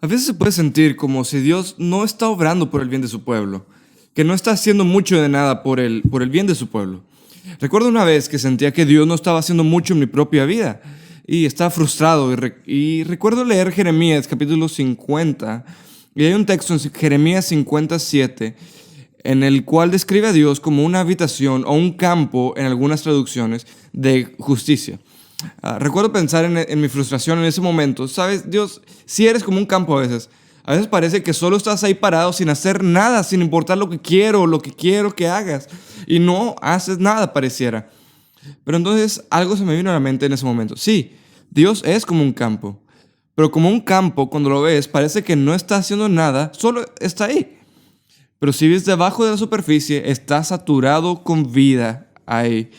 A veces se puede sentir como si Dios no está obrando por el bien de su pueblo, que no está haciendo mucho de nada por el bien de su pueblo. Recuerdo una vez que sentía que Dios no estaba haciendo mucho en mi propia vida y estaba frustrado. Y recuerdo leer Jeremías capítulo 50 y hay un texto en Jeremías 57 en el cual describe a Dios como una habitación o un campo, en algunas traducciones, de justicia. Recuerdo pensar en mi frustración en ese momento. Sabes, Dios, si eres como un campo a veces. A veces parece que solo estás ahí parado sin hacer nada, sin importar lo que quiero que hagas. Y no haces nada, pareciera. Pero entonces algo se me vino a la mente en ese momento. Sí, Dios es como un campo. Pero como un campo, cuando lo ves, parece que no está haciendo nada, solo está ahí. Pero si ves debajo de la superficie, está saturado con vida ahí.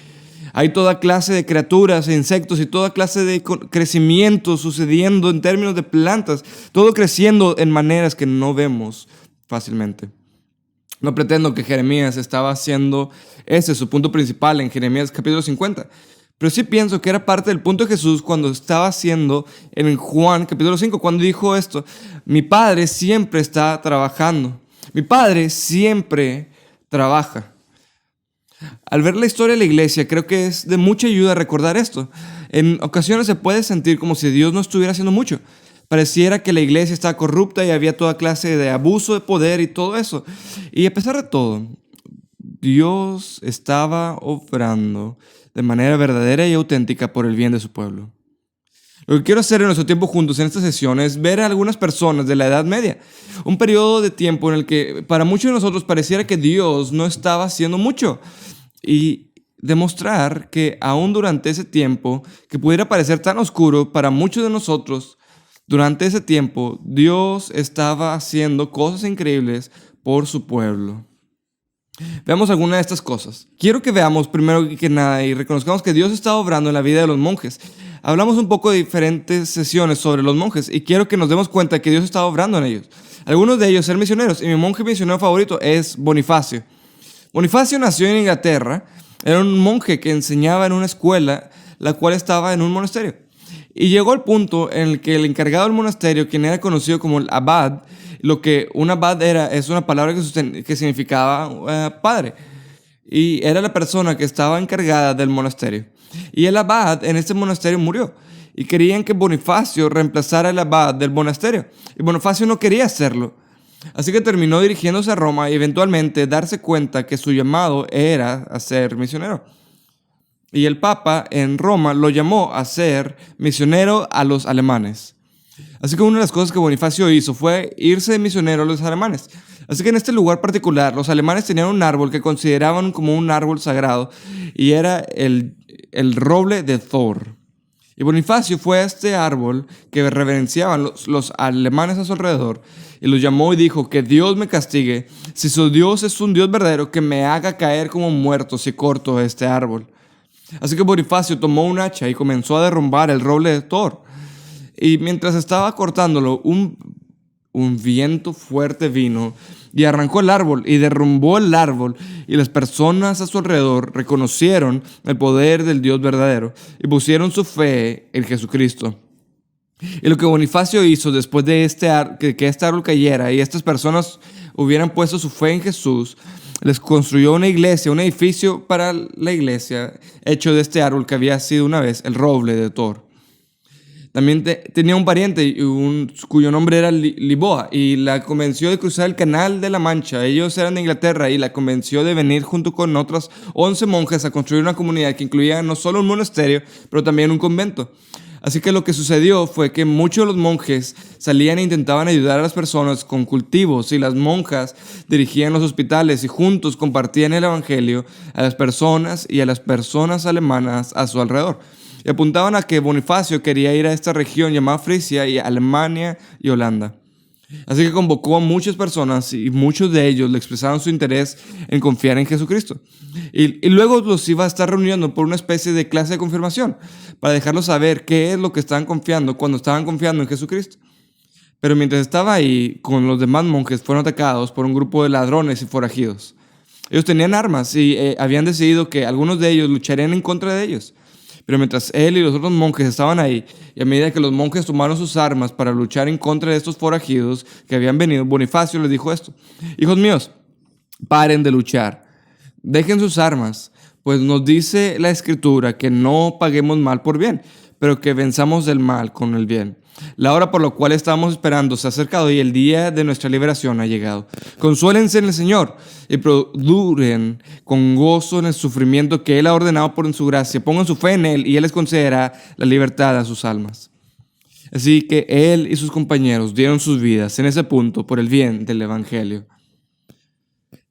Hay toda clase de criaturas e insectos y toda clase de crecimiento sucediendo en términos de plantas, todo creciendo en maneras que no vemos fácilmente. No pretendo que Jeremías estaba haciendo ese su punto principal en Jeremías capítulo 50, pero sí pienso que era parte del punto de Jesús cuando estaba haciendo en Juan capítulo 5, cuando dijo esto: mi Padre siempre está trabajando, mi Padre siempre trabaja. Al ver la historia de la iglesia, creo que es de mucha ayuda recordar esto. En ocasiones se puede sentir como si Dios no estuviera haciendo mucho. Pareciera que la iglesia estaba corrupta y había toda clase de abuso de poder y todo eso. Y a pesar de todo, Dios estaba obrando de manera verdadera y auténtica por el bien de su pueblo. Lo que quiero hacer en nuestro tiempo juntos en esta sesión es ver a algunas personas de la Edad Media, un periodo de tiempo en el que para muchos de nosotros pareciera que Dios no estaba haciendo mucho, y demostrar que aún durante ese tiempo, que pudiera parecer tan oscuro para muchos de nosotros, durante ese tiempo Dios estaba haciendo cosas increíbles por su pueblo. Veamos alguna de estas cosas. Quiero que veamos primero que nada y reconozcamos que Dios está obrando en la vida de los monjes. Hablamos un poco de diferentes sesiones sobre los monjes y quiero que nos demos cuenta que Dios está obrando en ellos. Algunos de ellos ser misioneros, y mi monje misionero favorito es Bonifacio. Bonifacio nació en Inglaterra, era un monje que enseñaba en una escuela, la cual estaba en un monasterio. Y llegó al punto en el que el encargado del monasterio, quien era conocido como el abad, lo que un abad es una palabra que significaba padre, y era la persona que estaba encargada del monasterio. Y el abad en este monasterio murió, y querían que Bonifacio reemplazara al abad del monasterio, y Bonifacio no quería hacerlo. Así que terminó dirigiéndose a Roma y eventualmente darse cuenta que su llamado era a ser misionero. Y el Papa en Roma lo llamó a ser misionero a los alemanes. Así que una de las cosas que Bonifacio hizo fue irse de misionero a los alemanes. Así que en este lugar particular, los alemanes tenían un árbol que consideraban como un árbol sagrado, y era el roble de Thor. Y Bonifacio fue a este árbol que reverenciaban los alemanes a su alrededor, y los llamó y dijo: que Dios me castigue si su Dios es un Dios verdadero, que me haga caer como muerto si corto este árbol. Así que Bonifacio tomó un hacha y comenzó a derrumbar el roble de Thor. Y mientras estaba cortándolo, un viento fuerte vino y arrancó el árbol y derrumbó el árbol, y las personas a su alrededor reconocieron el poder del Dios verdadero y pusieron su fe en Jesucristo. Y lo que Bonifacio hizo después de que este árbol cayera y estas personas hubieran puesto su fe en Jesús, les construyó una iglesia, un edificio para la iglesia hecho de este árbol que había sido una vez el roble de Thor. También tenía un pariente cuyo nombre era Liboa, y la convenció de cruzar el Canal de la Mancha. Ellos eran de Inglaterra y la convenció de venir junto con otras 11 monjes a construir una comunidad que incluía no solo un monasterio, pero también un convento. Así que lo que sucedió fue que muchos de los monjes salían e intentaban ayudar a las personas con cultivos, y las monjas dirigían los hospitales y juntos compartían el evangelio a las personas y a las personas alemanas a su alrededor. Y apuntaban a que Bonifacio quería ir a esta región llamada Frisia, y Alemania y Holanda. Así que convocó a muchas personas, y muchos de ellos le expresaron su interés en confiar en Jesucristo. Y luego los iba a estar reuniendo por una especie de clase de confirmación, para dejarlos saber qué es lo que estaban confiando cuando estaban confiando en Jesucristo. Pero mientras estaba ahí, con los demás monjes fueron atacados por un grupo de ladrones y forajidos. Ellos tenían armas y habían decidido que algunos de ellos lucharían en contra de ellos. Pero mientras él y los otros monjes estaban ahí, y a medida que los monjes tomaron sus armas para luchar en contra de estos forajidos que habían venido, Bonifacio les dijo esto: hijos míos, paren de luchar, dejen sus armas, pues nos dice la Escritura que no paguemos mal por bien, pero que venzamos el mal con el bien. La hora por la cual estábamos esperando se ha acercado y el día de nuestra liberación ha llegado. Consuélense en el Señor y perduren con gozo en el sufrimiento que Él ha ordenado por su gracia. Pongan su fe en Él y Él les concederá la libertad a sus almas. Así que Él y sus compañeros dieron sus vidas en ese punto por el bien del Evangelio.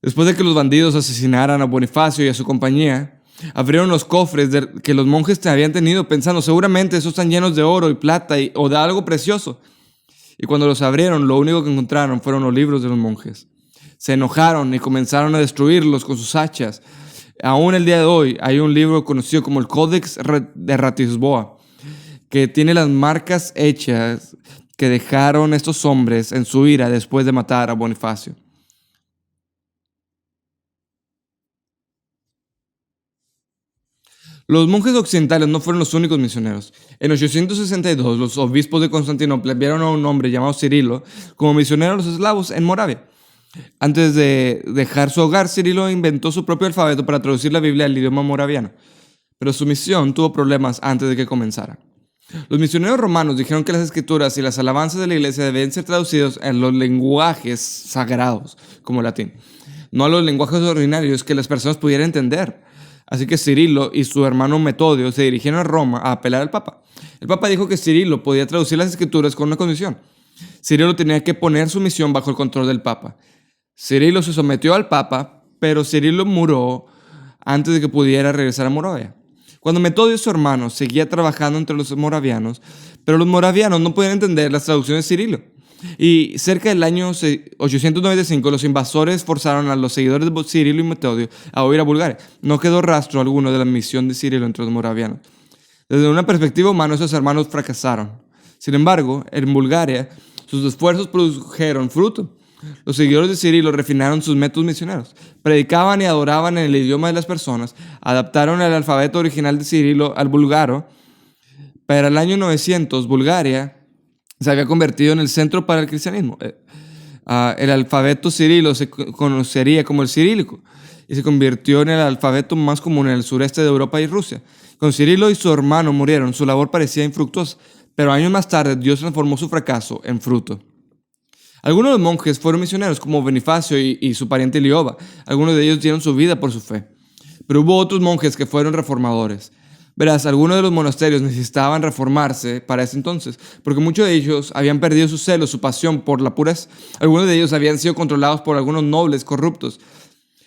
Después de que los bandidos asesinaran a Bonifacio y a su compañía, abrieron los cofres que los monjes habían tenido, pensando: seguramente esos están llenos de oro y plata o de algo precioso. Y cuando los abrieron, lo único que encontraron fueron los libros de los monjes. Se enojaron y comenzaron a destruirlos con sus hachas. Aún el día de hoy hay un libro conocido como el Códex de Ratisboa, que tiene las marcas hechas que dejaron estos hombres en su ira después de matar a Bonifacio. Los monjes occidentales no fueron los únicos misioneros. En 862, los obispos de Constantinopla enviaron a un hombre llamado Cirilo como misionero a los eslavos en Moravia. Antes de dejar su hogar, Cirilo inventó su propio alfabeto para traducir la Biblia al idioma moraviano. Pero su misión tuvo problemas antes de que comenzara. Los misioneros romanos dijeron que las escrituras y las alabanzas de la iglesia deben ser traducidos en los lenguajes sagrados, como el latín, no a los lenguajes ordinarios que las personas pudieran entender. Así que Cirilo y su hermano Metodio se dirigieron a Roma a apelar al Papa. El Papa dijo que Cirilo podía traducir las escrituras con una condición: Cirilo tenía que poner su misión bajo el control del Papa. Cirilo se sometió al Papa, pero Cirilo murió antes de que pudiera regresar a Moravia. Cuando Metodio y su hermano seguía trabajando entre los moravianos, pero los moravianos no podían entender las traducciones de Cirilo. Y cerca del año 895, los invasores forzaron a los seguidores de Cirilo y Metodio a huir a Bulgaria. No quedó rastro alguno de la misión de Cirilo entre los moravianos. Desde una perspectiva humana, esos hermanos fracasaron. Sin embargo, en Bulgaria, sus esfuerzos produjeron fruto. Los seguidores de Cirilo refinaron sus métodos misioneros, predicaban y adoraban en el idioma de las personas, adaptaron el alfabeto original de Cirilo al búlgaro. Para el año 900, Bulgaria se había convertido en el centro para el cristianismo. El alfabeto cirilo se conocería como el cirílico y se convirtió en el alfabeto más común en el sureste de Europa y Rusia. Cuando Cirilo y su hermano murieron, su labor parecía infructuosa, pero años más tarde Dios transformó su fracaso en fruto. Algunos de los monjes fueron misioneros, como Bonifacio y su pariente Lioba. Algunos de ellos dieron su vida por su fe. Pero hubo otros monjes que fueron reformadores. Verás, algunos de los monasterios necesitaban reformarse para ese entonces, porque muchos de ellos habían perdido su celo, su pasión por la pureza. Algunos de ellos habían sido controlados por algunos nobles corruptos.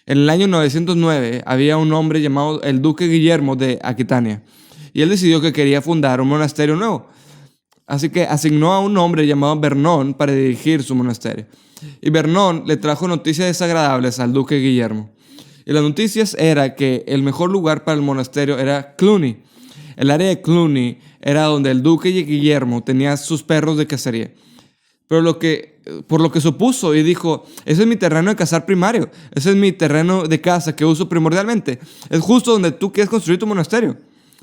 En el año 909 había un hombre llamado el duque Guillermo de Aquitania, y él decidió que quería fundar un monasterio nuevo. Así que asignó a un hombre llamado Bernón para dirigir su monasterio. Y Bernón le trajo noticias desagradables al duque Guillermo. Y las noticias era que el mejor lugar para el monasterio era Cluny. El área de Cluny era donde el duque Guillermo tenía sus perros de cacería. Pero por lo que se opuso y dijo: ese es mi terreno de cazar primario, ese es mi terreno de caza que uso primordialmente. Es justo donde tú quieres construir tu monasterio.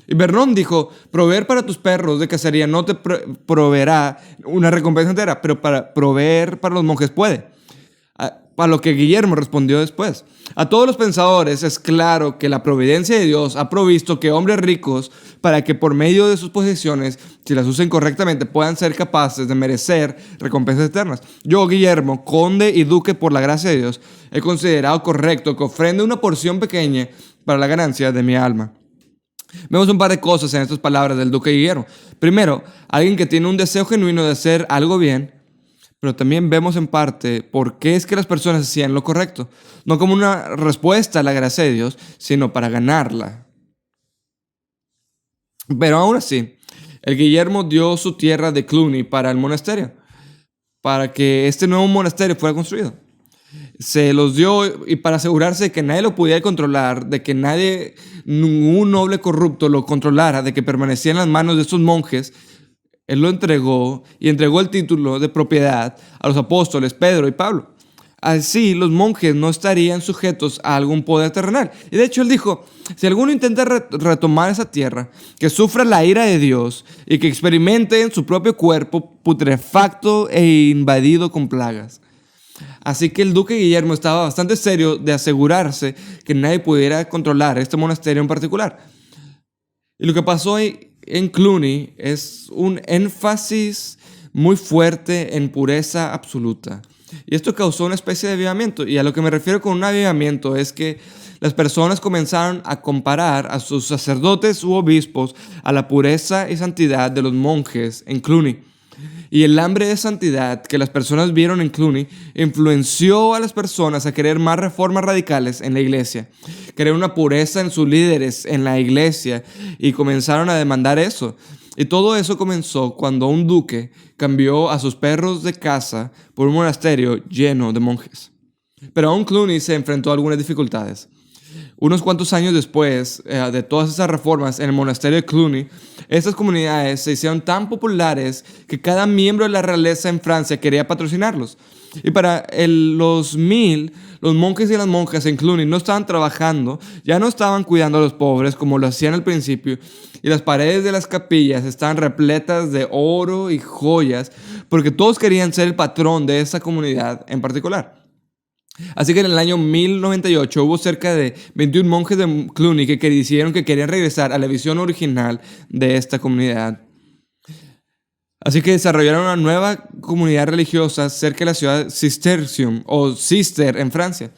Y Bernón dijo: proveer para tus perros de cacería no te proveerá una recompensa entera, pero para proveer para los monjes puede. A lo que Guillermo respondió después: a todos los pensadores es claro que la providencia de Dios ha provisto que hombres ricos, para que por medio de sus posesiones, si las usen correctamente, puedan ser capaces de merecer recompensas eternas. Yo, Guillermo, conde y duque por la gracia de Dios, he considerado correcto que ofrende una porción pequeña para la ganancia de mi alma. Vemos un par de cosas en estas palabras del duque Guillermo. Primero, alguien que tiene un deseo genuino de hacer algo bien. Pero también vemos en parte por qué es que las personas hacían lo correcto. No como una respuesta a la gracia de Dios, sino para ganarla. Pero aún así, el Guillermo dio su tierra de Cluny para el monasterio, para que este nuevo monasterio fuera construido. Se los dio y para asegurarse de que nadie lo pudiera controlar, de que ningún noble corrupto lo controlara, de que permanecía en las manos de estos monjes. Él lo entregó y entregó el título de propiedad a los apóstoles Pedro y Pablo. Así los monjes no estarían sujetos a algún poder terrenal. Y de hecho él dijo, si alguno intenta retomar esa tierra, que sufra la ira de Dios y que experimente en su propio cuerpo putrefacto e invadido con plagas. Así que el duque Guillermo estaba bastante serio de asegurarse que nadie pudiera controlar este monasterio en particular. Y lo que pasó en Cluny es un énfasis muy fuerte en pureza absoluta. Y esto causó una especie de avivamiento. Y a lo que me refiero con un avivamiento es que las personas comenzaron a comparar a sus sacerdotes u obispos a la pureza y santidad de los monjes en Cluny. Y el hambre de santidad que las personas vieron en Cluny influenció a las personas a querer más reformas radicales en la iglesia, querer una pureza en sus líderes en la iglesia, y comenzaron a demandar eso. Y todo eso comenzó cuando un duque cambió a sus perros de caza por un monasterio lleno de monjes. Pero aún Cluny se enfrentó a algunas dificultades. Unos cuantos años después de todas esas reformas en el monasterio de Cluny, estas comunidades se hicieron tan populares que cada miembro de la realeza en Francia quería patrocinarlos. Y para los 1000, los monjes y las monjas en Cluny no estaban trabajando, ya no estaban cuidando a los pobres como lo hacían al principio, y las paredes de las capillas estaban repletas de oro y joyas, porque todos querían ser el patrón de esa comunidad en particular. Así que en el año 1098 hubo cerca de 21 monjes de Cluny que decidieron que querían regresar a la visión original de esta comunidad. Así que desarrollaron una nueva comunidad religiosa cerca de la ciudad Cistercium o Cister en Francia,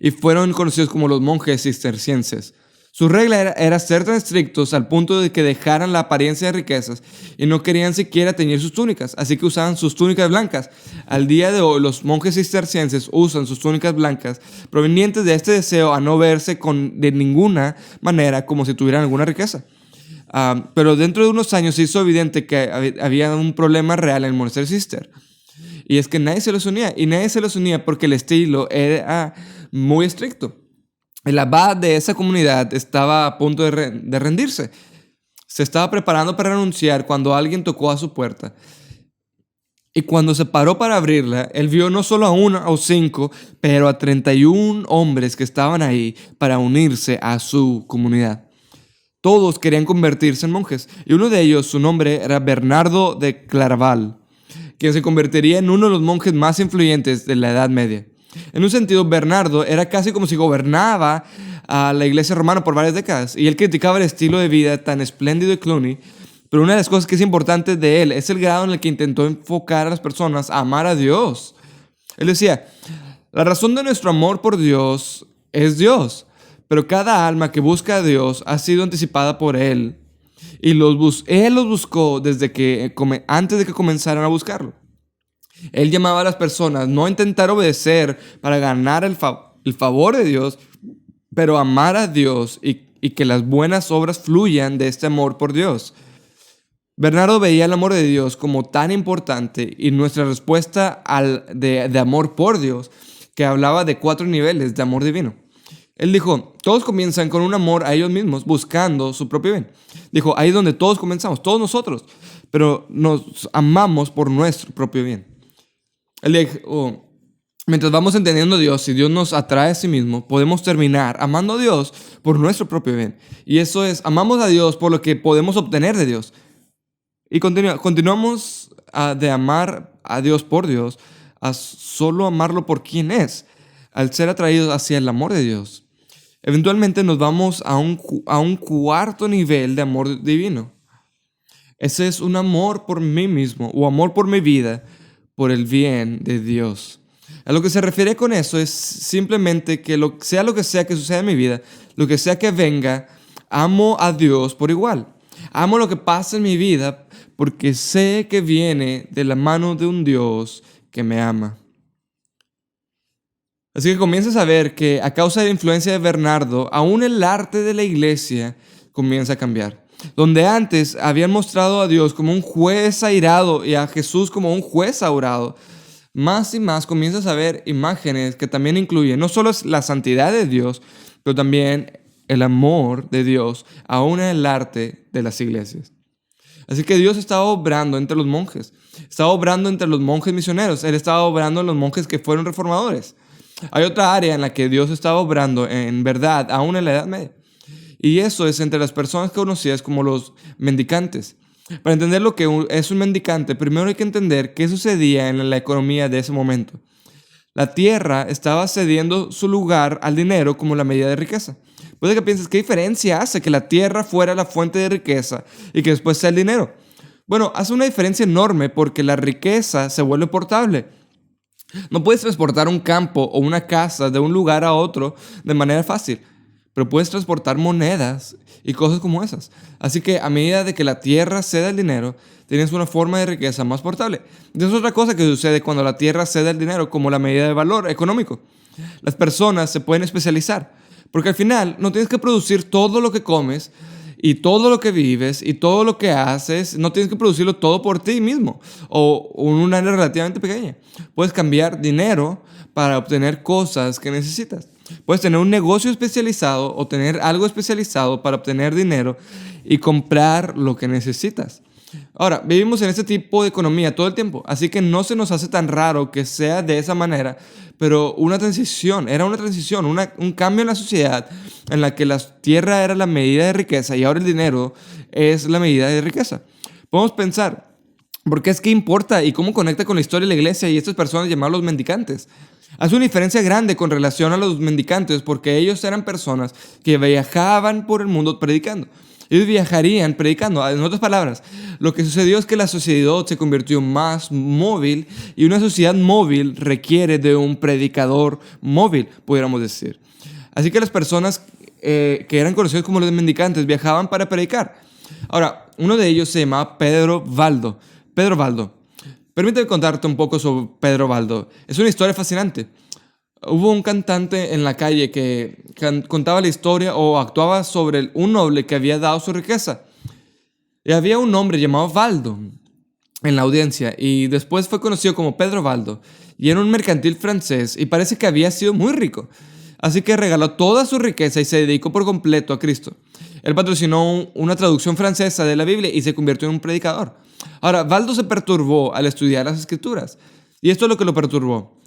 y fueron conocidos como los monjes cistercienses. Su regla era ser tan estrictos al punto de que dejaran la apariencia de riquezas y no querían siquiera teñir sus túnicas, así que usaban sus túnicas blancas. Al día de hoy, los monjes cistercienses usan sus túnicas blancas provenientes de este deseo a no verse de ninguna manera como si tuvieran alguna riqueza. Pero dentro de unos años se hizo evidente que había un problema real en el monasterio Cister. Y es que nadie se los unía. Y nadie se los unía porque el estilo era muy estricto. El abad de esa comunidad estaba a punto de rendirse. Se estaba preparando para renunciar cuando alguien tocó a su puerta. Y cuando se paró para abrirla, él vio no solo a 1 o 5, pero a 31 hombres que estaban ahí para unirse a su comunidad. Todos querían convertirse en monjes, y uno de ellos, su nombre era Bernardo de Claraval, quien se convertiría en uno de los monjes más influyentes de la Edad Media. En un sentido, Bernardo era casi como si gobernaba a la iglesia romana por varias décadas, y él criticaba el estilo de vida tan espléndido de Cluny, pero una de las cosas que es importante de él es el grado en el que intentó enfocar a las personas a amar a Dios. Él decía, la razón de nuestro amor por Dios es Dios, pero cada alma que busca a Dios ha sido anticipada por Él, y Él los buscó antes de que comenzaran a buscarlo. Él llamaba a las personas no a intentar obedecer para ganar el favor de Dios, pero amar a Dios y que las buenas obras fluyan de este amor por Dios. Bernardo veía el amor de Dios como tan importante, y nuestra respuesta de amor por Dios, que hablaba de 4 niveles de amor divino. Él dijo, todos comienzan con un amor a ellos mismos, buscando su propio bien. Dijo, ahí es donde todos comenzamos, todos nosotros, pero nos amamos por nuestro propio bien. Él dijo, mientras vamos entendiendo a Dios y Dios nos atrae a sí mismo, podemos terminar amando a Dios por nuestro propio bien. Y eso es, amamos a Dios por lo que podemos obtener de Dios. Y continuamos de amar a Dios por Dios a solo amarlo por quien es, al ser atraídos hacia el amor de Dios. Eventualmente nos vamos a un cuarto nivel de amor divino. Ese es un amor por mí mismo o amor por mi vida, por el bien de Dios. A lo que se refiere con eso es simplemente que sea lo que sea que suceda en mi vida, lo que sea que venga, amo a Dios por igual. Amo lo que pasa en mi vida porque sé que viene de la mano de un Dios que me ama. Así que comienzas a ver que a causa de la influencia de Bernardo, aún el arte de la iglesia comienza a cambiar. Donde antes habían mostrado a Dios como un juez airado y a Jesús como un juez airado, más y más comienzas a ver imágenes que también incluyen no solo la santidad de Dios, pero también el amor de Dios, aún en el arte de las iglesias. Así que Dios estaba obrando entre los monjes. Estaba obrando entre los monjes misioneros. Él estaba obrando en los monjes que fueron reformadores. Hay otra área en la que Dios estaba obrando en verdad, aún en la Edad Media. Y eso es entre las personas conocidas como los mendicantes. Para entender lo que es un mendicante, primero hay que entender qué sucedía en la economía de ese momento. La tierra estaba cediendo su lugar al dinero como la medida de riqueza. Puede que pienses, ¿qué diferencia hace que la tierra fuera la fuente de riqueza y que después sea el dinero? Bueno, hace una diferencia enorme porque la riqueza se vuelve portable. No puedes transportar un campo o una casa de un lugar a otro de manera fácil, pero puedes transportar monedas y cosas como esas. Así que a medida de que la tierra ceda el dinero, tienes una forma de riqueza más portable. Y eso es otra cosa que sucede cuando la tierra cede el dinero como la medida de valor económico. Las personas se pueden especializar, porque al final no tienes que producir todo lo que comes y todo lo que vives y todo lo que haces, no tienes que producirlo todo por ti mismo o en un área relativamente pequeña. Puedes cambiar dinero para obtener cosas que necesitas. Puedes tener un negocio especializado o tener algo especializado para obtener dinero y comprar lo que necesitas. Ahora, vivimos en este tipo de economía todo el tiempo, así que no se nos hace tan raro que sea de esa manera, pero era una transición, un cambio en la sociedad en la que la tierra era la medida de riqueza y ahora el dinero es la medida de riqueza. Podemos pensar, ¿por qué es que importa y cómo conecta con la historia de la iglesia y estas personas llamadas los mendicantes? Hace una diferencia grande con relación a los mendicantes porque ellos eran personas que viajaban por el mundo predicando. Ellos viajarían predicando. En otras palabras, lo que sucedió es que la sociedad se convirtió más móvil y una sociedad móvil requiere de un predicador móvil, pudiéramos decir. Así que las personas que eran conocidos como los mendicantes viajaban para predicar. Ahora, uno de ellos se llamaba Pedro Baldo. Pedro Baldo. Permíteme contarte un poco sobre Pedro Baldo. Es una historia fascinante. Hubo un cantante en la calle que contaba la historia o actuaba sobre un noble que había dado su riqueza. Y había un hombre llamado Baldo en la audiencia y después fue conocido como Pedro Baldo. Y era un mercantil francés y parece que había sido muy rico. Así que regaló toda su riqueza y se dedicó por completo a Cristo. Él patrocinó una traducción francesa de la Biblia y se convirtió en un predicador. Ahora, Baldo se perturbó al estudiar las Escrituras. Y esto es lo que lo perturbó.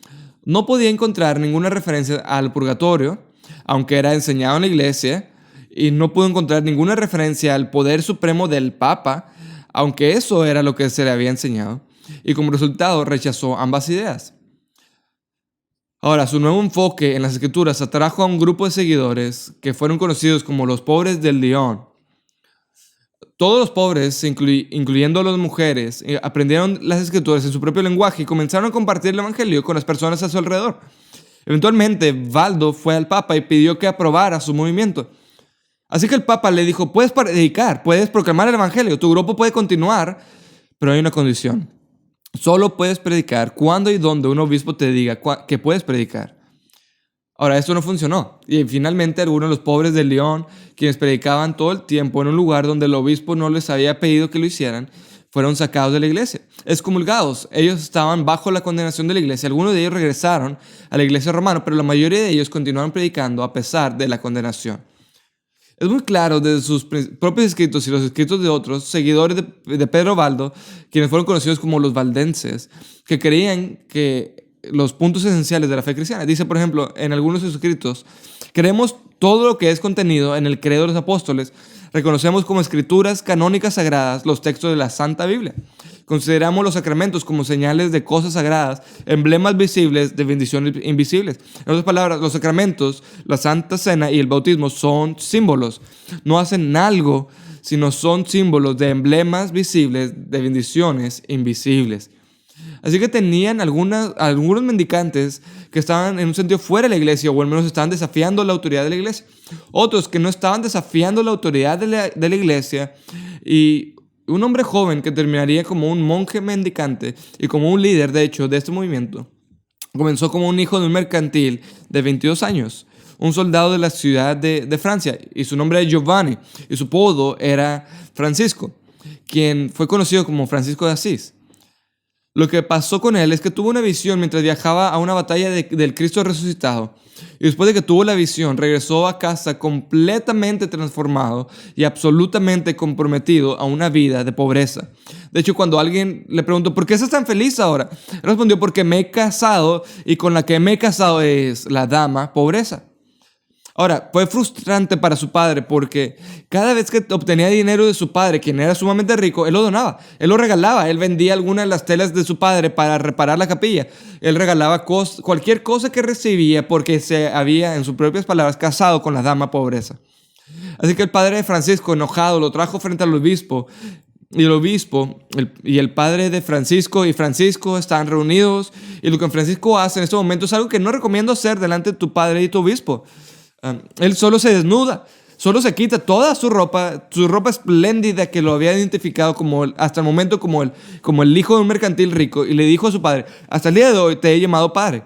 No podía encontrar ninguna referencia al purgatorio, aunque era enseñado en la iglesia, y no pudo encontrar ninguna referencia al poder supremo del Papa, aunque eso era lo que se le había enseñado. Y como resultado rechazó ambas ideas. Ahora, su nuevo enfoque en las Escrituras atrajo a un grupo de seguidores que fueron conocidos como los pobres del Lyon. Todos los pobres, incluyendo a las mujeres, aprendieron las Escrituras en su propio lenguaje y comenzaron a compartir el Evangelio con las personas a su alrededor. Eventualmente, Baldo fue al Papa y pidió que aprobara su movimiento. Así que el Papa le dijo, puedes predicar, puedes proclamar el Evangelio, tu grupo puede continuar, pero hay una condición. Solo puedes predicar cuando y donde un obispo te diga que puedes predicar. Ahora, esto no funcionó. Y finalmente algunos de los pobres de León, quienes predicaban todo el tiempo en un lugar donde el obispo no les había pedido que lo hicieran, fueron sacados de la iglesia, excomulgados. Ellos estaban bajo la condenación de la iglesia. Algunos de ellos regresaron a la iglesia romana, pero la mayoría de ellos continuaron predicando a pesar de la condenación. Es muy claro desde sus propios escritos y los escritos de otros seguidores de Pedro Baldo, quienes fueron conocidos como los valdenses, que creían que los puntos esenciales de la fe cristiana. Dice, por ejemplo, en algunos de sus escritos, creemos todo lo que es contenido en el credo de los apóstoles, reconocemos como escrituras canónicas sagradas los textos de la Santa Biblia. Consideramos los sacramentos como señales de cosas sagradas, emblemas visibles de bendiciones invisibles. En otras palabras, los sacramentos, la Santa Cena y el bautismo son símbolos. No hacen algo, sino son símbolos de emblemas visibles de bendiciones invisibles. Así que tenían algunos mendicantes que estaban en un sentido fuera de la iglesia o al menos estaban desafiando la autoridad de la iglesia. Otros que no estaban desafiando la autoridad de la iglesia y un hombre joven que terminaría como un monje mendicante y como un líder, de hecho, de este movimiento. Comenzó como un hijo de un mercantil de 22 años, un soldado de la ciudad de Francia, y su nombre era Giovanni, y su apodo era Francisco, quien fue conocido como Francisco de Asís. Lo que pasó con él es que tuvo una visión mientras viajaba a una batalla del Cristo resucitado. Y después de que tuvo la visión, regresó a casa completamente transformado y absolutamente comprometido a una vida de pobreza. De hecho, cuando alguien le preguntó, ¿por qué estás tan feliz ahora? Él respondió, porque me he casado y con la que me he casado es la dama pobreza. Ahora, fue frustrante para su padre porque cada vez que obtenía dinero de su padre, quien era sumamente rico, él lo donaba, él lo regalaba, él vendía algunas de las telas de su padre para reparar la capilla, él regalaba cualquier cosa que recibía porque se había, en sus propias palabras, casado con la dama pobreza. Así que el padre de Francisco, enojado, lo trajo frente al obispo. Y el obispo y el padre de Francisco y Francisco están reunidos. Y lo que Francisco hace en este momento es algo que no recomiendo hacer delante de tu padre y tu obispo. Él solo se desnuda, solo se quita toda su ropa espléndida que lo había identificado hasta el momento como el hijo de un mercantil rico, y le dijo a su padre: hasta el día de hoy te he llamado padre.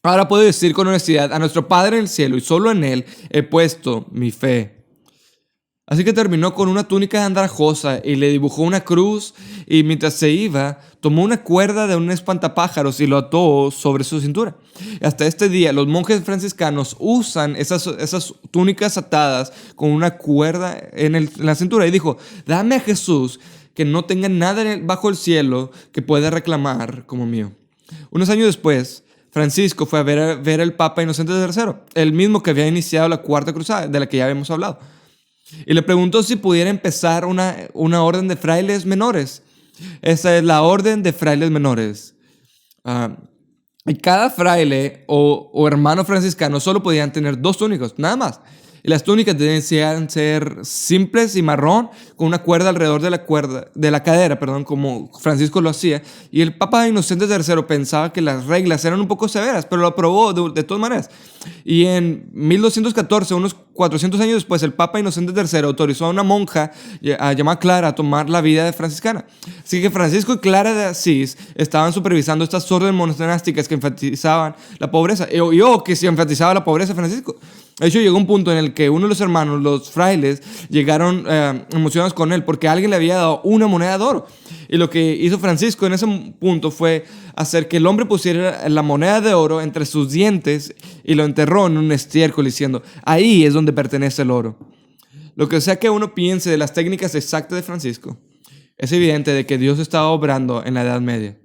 Ahora puedo decir con honestidad a nuestro Padre en el cielo, y solo en Él he puesto mi fe. Así que terminó con una túnica andrajosa y le dibujó una cruz, y mientras se iba, tomó una cuerda de un espantapájaros y lo ató sobre su cintura. Y hasta este día, los monjes franciscanos usan esas túnicas atadas con una cuerda en la cintura. Y dijo: dame a Jesús, que no tenga nada bajo el cielo que pueda reclamar como mío. Unos años después, Francisco fue a ver al Papa Inocente III, el mismo que había iniciado la Cuarta Cruzada, de la que ya habíamos hablado. Y le preguntó si pudiera empezar una orden de frailes menores. Esa es la orden de frailes menores. Y cada fraile o hermano franciscano solo podían tener 2 túnicas, nada más. Y las túnicas deben ser simples y marrón, con una cuerda alrededor de la cadera, como Francisco lo hacía. Y el Papa Inocente III pensaba que las reglas eran un poco severas, pero lo aprobó de todas maneras. Y en 1214, unos 400 años después, el Papa Inocente III autorizó a una monja llamada Clara a tomar la vida de franciscana. Así que Francisco y Clara de Asís estaban supervisando estas órdenes monásticas que enfatizaban la pobreza. Que si enfatizaba la pobreza, Francisco. De hecho, llegó un punto en el que uno de los hermanos, los frailes, llegaron emocionados con él porque alguien le había dado una moneda de oro. Y lo que hizo Francisco en ese punto fue hacer que el hombre pusiera la moneda de oro entre sus dientes y lo enterró en un estiércol, diciendo: ahí es donde pertenece el oro. Lo que sea que uno piense de las técnicas exactas de Francisco, es evidente de que Dios estaba obrando en la Edad Media.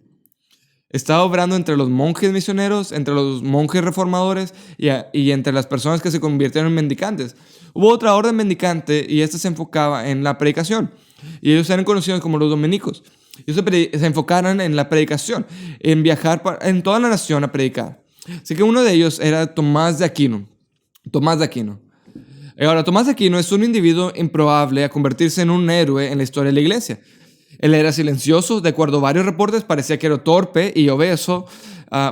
Estaba obrando entre los monjes misioneros, entre los monjes reformadores y entre las personas que se convirtieron en mendicantes. Hubo otra orden mendicante y esta se enfocaba en la predicación. Y ellos eran conocidos como los dominicos. Ellos se enfocaron en la predicación, en viajar en toda la nación a predicar. Así que uno de ellos era Tomás de Aquino. Ahora, Tomás de Aquino es un individuo improbable a convertirse en un héroe en la historia de la iglesia. Él era silencioso, de acuerdo a varios reportes, parecía que era torpe y obeso,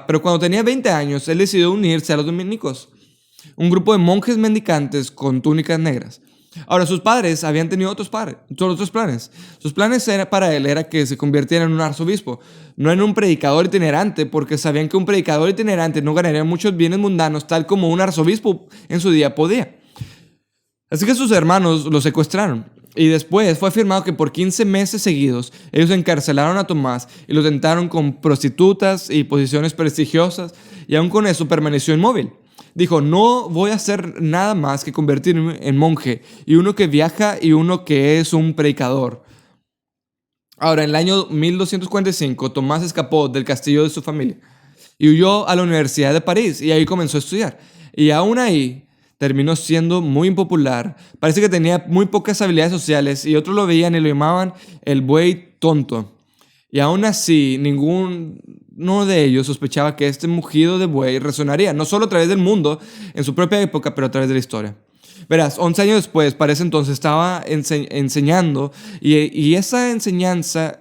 pero cuando tenía 20 años, él decidió unirse a los dominicos, un grupo de monjes mendicantes con túnicas negras. Ahora, sus padres habían tenido otros planes. Sus planes para él era que se convirtiera en un arzobispo, no en un predicador itinerante, porque sabían que un predicador itinerante no ganaría muchos bienes mundanos, tal como un arzobispo en su día podía. Así que sus hermanos lo secuestraron. Y después fue afirmado que por 15 meses seguidos ellos encarcelaron a Tomás y lo tentaron con prostitutas y posiciones prestigiosas, y aún con eso permaneció inmóvil. Dijo: no voy a hacer nada más que convertirme en monje, y uno que viaja y uno que es un predicador. Ahora, en el año 1245, Tomás escapó del castillo de su familia y huyó a la Universidad de París, y ahí comenzó a estudiar. Y aún ahí terminó siendo muy impopular. Parece que tenía muy pocas habilidades sociales y otros lo veían y lo llamaban el buey tonto. Y aún así, ninguno de ellos sospechaba que este mugido de buey resonaría, no solo a través del mundo en su propia época, pero a través de la historia. Verás, 11 años después, para ese entonces, estaba enseñando y esa enseñanza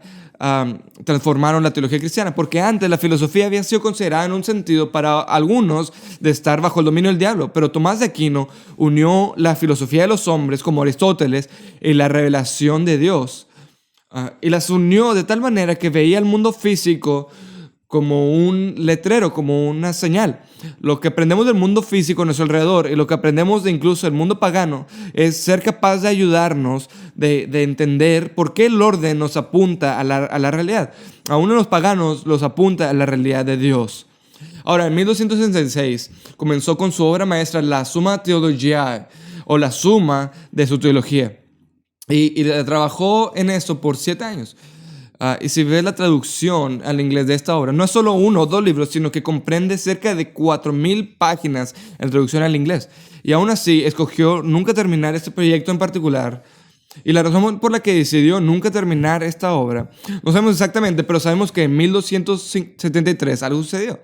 transformaron la teología cristiana, porque antes la filosofía había sido considerada en un sentido para algunos de estar bajo el dominio del diablo, pero Tomás de Aquino unió la filosofía de los hombres como Aristóteles y la revelación de Dios, y las unió de tal manera que veía el mundo físico como un letrero, como una señal. Lo que aprendemos del mundo físico a nuestro alrededor y lo que aprendemos de incluso del mundo pagano es ser capaz de ayudarnos, de entender por qué el orden nos apunta a la realidad. A uno de los paganos los apunta a la realidad de Dios. Ahora, en 1266 comenzó con su obra maestra, la Summa Theologiae, o la Suma de su teología. Y trabajó en esto por 7 años. Y si ves la traducción al inglés de esta obra, no es solo uno o dos libros, sino que comprende cerca de 4,000 páginas en traducción al inglés. Y aún así, escogió nunca terminar este proyecto en particular. Y la razón por la que decidió nunca terminar esta obra, no sabemos exactamente, pero sabemos que en 1273 algo sucedió.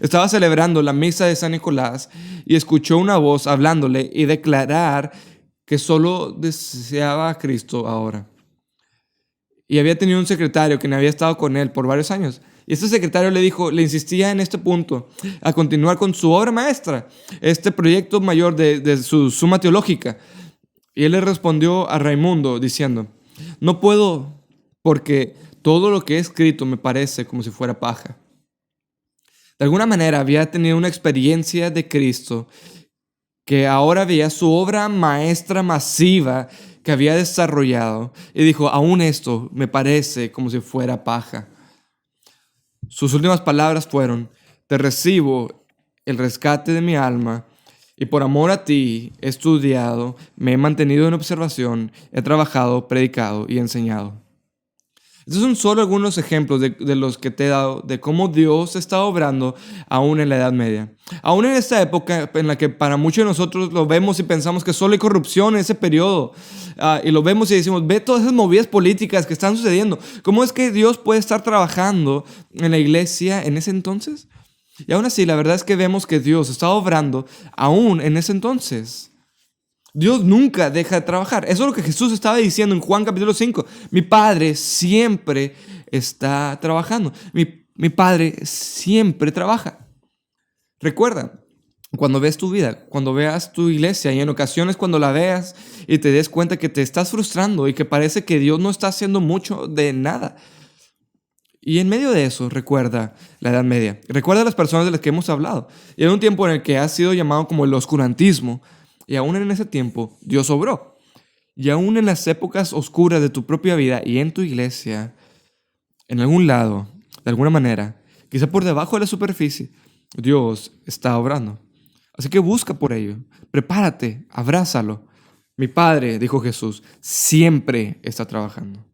Estaba celebrando la misa de San Nicolás y escuchó una voz hablándole y declarar que solo deseaba a Cristo ahora. Y había tenido un secretario que había estado con él por varios años. Y este secretario le insistía en este punto, a continuar con su obra maestra, este proyecto mayor de su Suma Teológica. Y él le respondió a Raimundo diciendo: no puedo, porque todo lo que he escrito me parece como si fuera paja. De alguna manera había tenido una experiencia de Cristo, que ahora veía su obra maestra masiva que había desarrollado, y dijo: aún esto me parece como si fuera paja. Sus últimas palabras fueron: te recibo el rescate de mi alma, y por amor a ti he estudiado, me he mantenido en observación, he trabajado, predicado y enseñado. Estos son solo algunos ejemplos de los que te he dado, de cómo Dios está obrando aún en la Edad Media. Aún en esta época en la que para muchos de nosotros lo vemos y pensamos que solo hay corrupción en ese periodo. Y lo vemos y decimos: ve todas esas movidas políticas que están sucediendo. ¿Cómo es que Dios puede estar trabajando en la iglesia en ese entonces? Y aún así, la verdad es que vemos que Dios está obrando aún en ese entonces. Dios nunca deja de trabajar. Eso es lo que Jesús estaba diciendo en Juan capítulo 5. Mi Padre siempre está trabajando. Mi Padre siempre trabaja. Recuerda, cuando ves tu vida, cuando veas tu iglesia, y en ocasiones cuando la veas y te des cuenta que te estás frustrando y que parece que Dios no está haciendo mucho de nada. Y en medio de eso, recuerda la Edad Media. Recuerda a las personas de las que hemos hablado. Y era un tiempo en el que ha sido llamado como el oscurantismo. Y aún en ese tiempo, Dios obró. Y aún en las épocas oscuras de tu propia vida y en tu iglesia, en algún lado, de alguna manera, quizá por debajo de la superficie, Dios está obrando. Así que busca por ello. Prepárate, abrázalo. Mi Padre, dijo Jesús, siempre está trabajando.